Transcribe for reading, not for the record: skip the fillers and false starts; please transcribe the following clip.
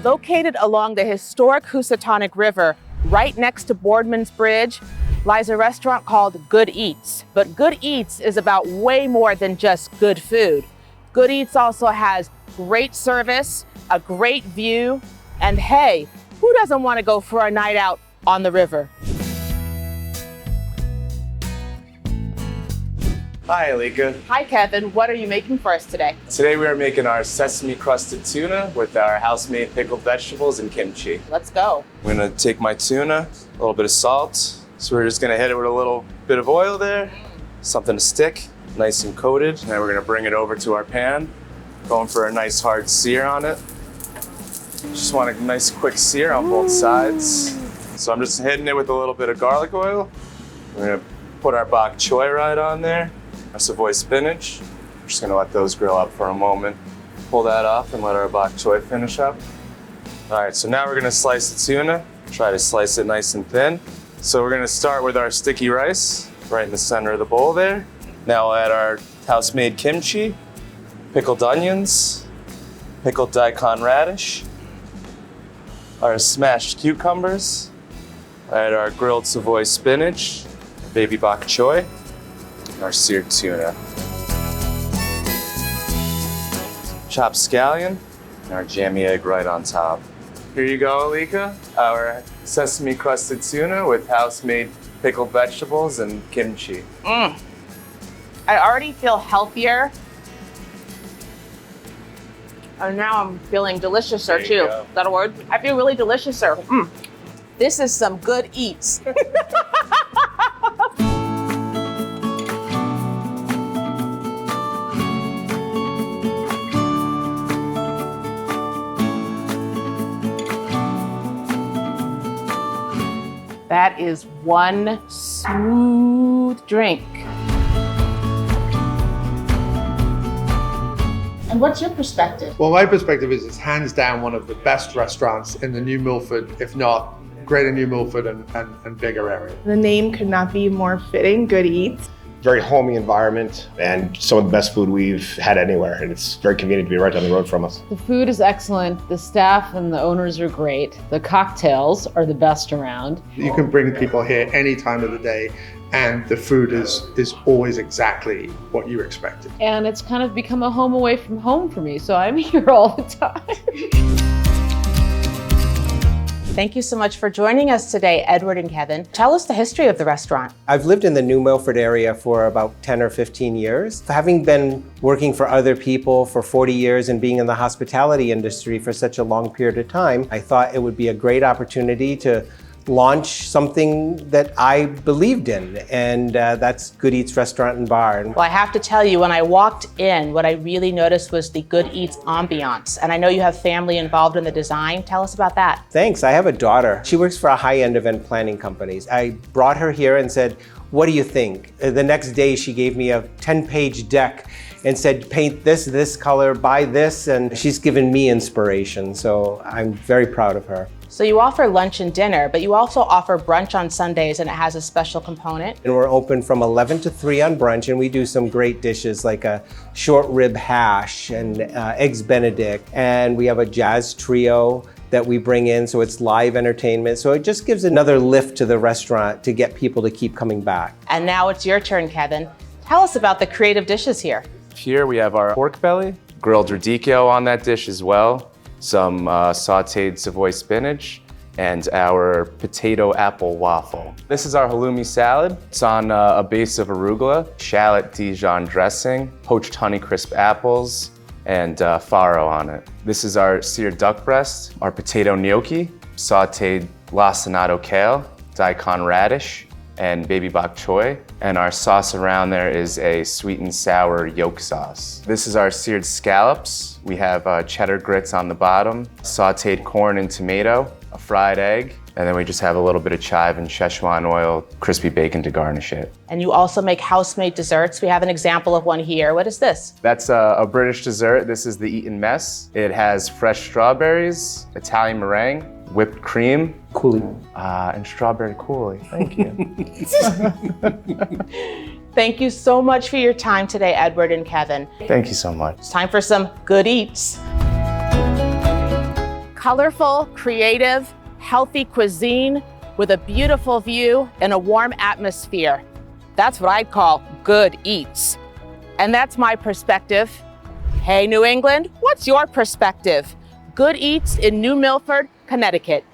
Located along the historic Housatonic River, right next to Boardman's Bridge, lies a restaurant called Good Eats. But Good Eats is about way more than just good food. Good Eats also has great service, a great view, and hey, who doesn't want to go for a night out on the river? Hi, Alika. Hi, Kevin. What are you making for us today? Today we are making our sesame-crusted tuna with our house-made pickled vegetables and kimchi. Let's go. I'm gonna take my tuna, a little bit of salt. So we're just gonna hit it with a little bit of oil there, something to stick, nice and coated. And then we're gonna bring it over to our pan, going for a nice hard sear on it. Just want a nice quick sear on both sides. So I'm just hitting it with a little bit of garlic oil. We're gonna put our bok choy right on there. Our Savoy spinach. We're just gonna let those grill up for a moment. Pull that off and let our bok choy finish up. All right, so now we're gonna slice the tuna. Try to slice it nice and thin. So we're gonna start with our sticky rice right in the center of the bowl there. Now we'll add our house-made kimchi, pickled onions, pickled daikon radish, our smashed cucumbers, add our grilled Savoy spinach, baby bok choy, our seared tuna. Chopped scallion, and our jammy egg right on top. Here you go, Alika, our sesame-crusted tuna with house-made pickled vegetables and kimchi. I already feel healthier. And now I'm feeling deliciouser too. Go. Is that a word? I feel really deliciouser. This is some Good Eats. That is one smooth drink. And what's your perspective? Well, my perspective is it's hands down one of the best restaurants in the New Milford, if not greater New Milford and bigger area. The name could not be more fitting, Good Eats. Very homey environment and some of the best food we've had anywhere, and it's very convenient to be right down the road from us. The food is excellent, the staff and the owners are great, the cocktails are the best around. You can bring people here any time of the day and the food is always exactly what you expected. And it's kind of become a home away from home for me, so I'm here all the time. Thank you so much for joining us today, Edward and Kevin. Tell us the history of the restaurant. I've lived in the New Milford area for about 10 or 15 years. Having been working for other people for 40 years and being in the hospitality industry for such a long period of time, I thought it would be a great opportunity to launch something that I believed in, and that's Good Eats Restaurant and Bar. Well, I have to tell you, when I walked in, what I really noticed was the Good Eats ambiance. And I know you have family involved in the design. Tell us about that. Thanks. I have a daughter. She works for a high-end event planning company. I brought her here and said, what do you think? The next day, she gave me a 10-page deck and said, paint this color, buy this, and she's given me inspiration. So I'm very proud of her. So you offer lunch and dinner, but you also offer brunch on Sundays, and it has a special component. And we're open from 11 to 3 on brunch, and we do some great dishes like a short rib hash and eggs Benedict. And we have a jazz trio that we bring in, so it's live entertainment. So it just gives another lift to the restaurant to get people to keep coming back. And now it's your turn, Kevin. Tell us about the creative dishes here. Here we have our pork belly, grilled radicchio on that dish as well, some sauteed Savoy spinach, and our potato apple waffle. This is our halloumi salad. It's on a base of arugula, shallot Dijon dressing, poached Honeycrisp apples, and farro on it. This is our seared duck breast, our potato gnocchi, sauteed lacinato kale, daikon radish, and baby bok choy. And our sauce around there is a sweet and sour yolk sauce. This is our seared scallops. We have cheddar grits on the bottom, sauteed corn and tomato, a fried egg, and then we just have a little bit of chive and Szechuan oil, crispy bacon to garnish it. And you also make house-made desserts. We have an example of one here. What is this? That's a British dessert. This is the Eton Mess. It has fresh strawberries, Italian meringue, whipped cream, Coulis, and strawberry coulis. Thank you. Thank you so much for your time today, Edward and Kevin. Thank you so much. It's time for some Good Eats. colorful, creative, healthy cuisine with a beautiful view and a warm atmosphere. That's what I'd call good eats. And that's my perspective. Hey, New England, what's your perspective? Good Eats in New Milford, Connecticut.